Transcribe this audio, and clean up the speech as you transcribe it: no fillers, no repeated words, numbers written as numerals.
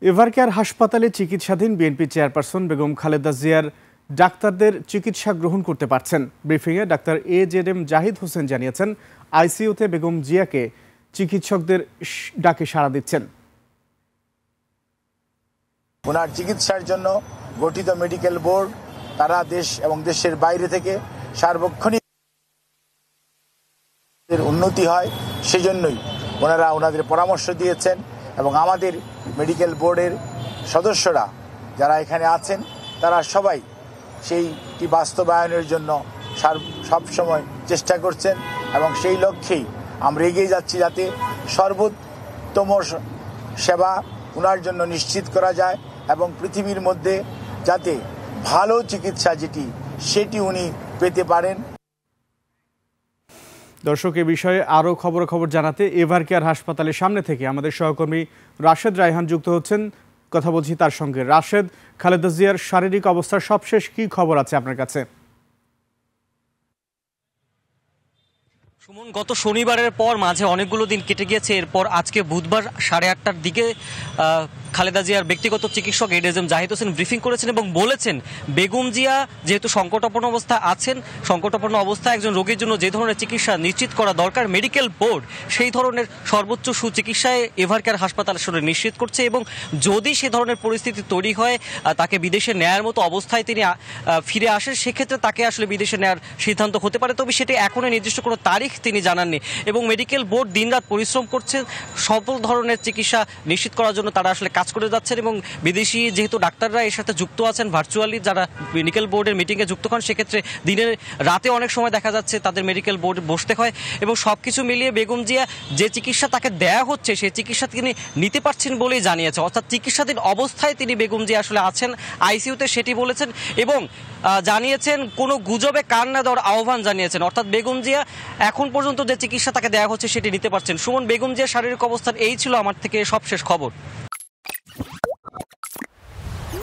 এভারকেয়ার হাসপাতালে চিকিৎসাধীন BNP chairperson Begum Khaleda জিয়ার ডাক্তারদের চিকিৎসা গ্রহণ করতে পারছেন। ব্রিফিংয়ে ডাক্তার AJM জাহিদ হোসেন জানিয়েছেন, আইসিইউতে বেগম জিয়াকে চিকিৎসকদের ডাকে সাড়া দিচ্ছেন। ওনার চিকিৎসার জন্য গঠিত মেডিকেল বোর্ড তারা দেশ এবং দেশের বাইরে থেকে সার্বক্ষণিক উন্নতি হয় সেজন্যই ওনারা ওনাদের পরামর্শ দিয়েছেন এবং আমাদের মেডিকেল বোর্ডের সদস্যরা যারা এখানে আছেন তারা সবাই সেইটি বাস্তবায়নের জন্য সবসময় চেষ্টা করছেন এবং সেই লক্ষ্যেই আমরা এগিয়ে যাচ্ছি যাতে সর্বোত্তম সেবা ওনার জন্য নিশ্চিত করা যায় এবং পৃথিবীর মধ্যে যাতে ভালো চিকিৎসা সেটি উনি পেতে পারেন। দর্শক, এ বিষয়ে আরও খবর জানাতে এভারকেয়ার হাসপাতালের সামনে থেকে আমাদের সহকর্মী রাশেদ রায়হান যুক্ত হচ্ছেন। কথা বলছি তার সঙ্গে। রাশেদ, খালেদা জিয়ার শারীরিক অবস্থার সবশেষ কি খবর আছে আপনার কাছে? সুমন, গত শনিবারের পর মাঝে অনেকগুলো দিন কেটে গিয়েছে। এরপর আজকে বুধবার 8:30টার দিকে খালেদা জিয়ার ব্যক্তিগত চিকিৎসক AJM জাহিদ হোসেন ব্রিফিং করেছেন এবং বলেছেন, বেগম জিয়া যেহেতু সংকটাপন্ন অবস্থায় আছেন, সংকটাপন্ন অবস্থায় একজন রোগীর জন্য যে ধরনের চিকিৎসা নিশ্চিত করা দরকার মেডিকেল বোর্ড সেই ধরনের সর্বোচ্চ সুচিকিৎসায় এভারকেয়ার হাসপাতাল আসলে নিশ্চিত করছে এবং যদি সে ধরনের পরিস্থিতি তৈরি হয় তাকে বিদেশে নেয়ার মতো অবস্থায় তিনি ফিরে আসেন, সেক্ষেত্রে তাকে আসলে বিদেশে নেয়ার সিদ্ধান্ত হতে পারে। তবে সেটি এখনই নির্দিষ্ট কোনো তারিখ তিনি জানাননি এবং মেডিকেল বোর্ড দিনরাত পরিশ্রম করছেন সকল ধরনের চিকিৎসা নিশ্চিত করার জন্য। তারা আসলে কাজ করে যাচ্ছেন এবং বিদেশি যেহেতু ডাক্তাররা এর সাথে যুক্ত আছেন, ভার্চুয়ালি যারা মেডিকেল বোর্ডের মিটিংয়ে যুক্ত হন, সেক্ষেত্রে দিনের রাতে অনেক সময় দেখা যাচ্ছে তাদের মেডিকেল বোর্ডে বসতে হয় এবং সবকিছু মিলিয়ে বেগম জিয়া যে চিকিৎসা তাকে দেয়া হচ্ছে সেই চিকিৎসা তিনি নিতে পারছেন বলেই জানিয়েছে। অর্থাৎ চিকিৎসাধীন অবস্থায় তিনি বেগম জিয়া আসলে আছেন আইসিইউতে, সেটি বলেছেন এবং জানিয়েছেন কোনো গুজবে কান না দেওয়ার আহ্বান জানিয়েছেন। অর্থাৎ বেগম জিয়া এখন পর্যন্ত যে চিকিৎসা তাকে দেওয়া হচ্ছে সেটি নিতে পারছেন। সুমন, বেগম জিয়ার শারীরিক অবস্থান এই ছিল আমার থেকে সবশেষ খবর।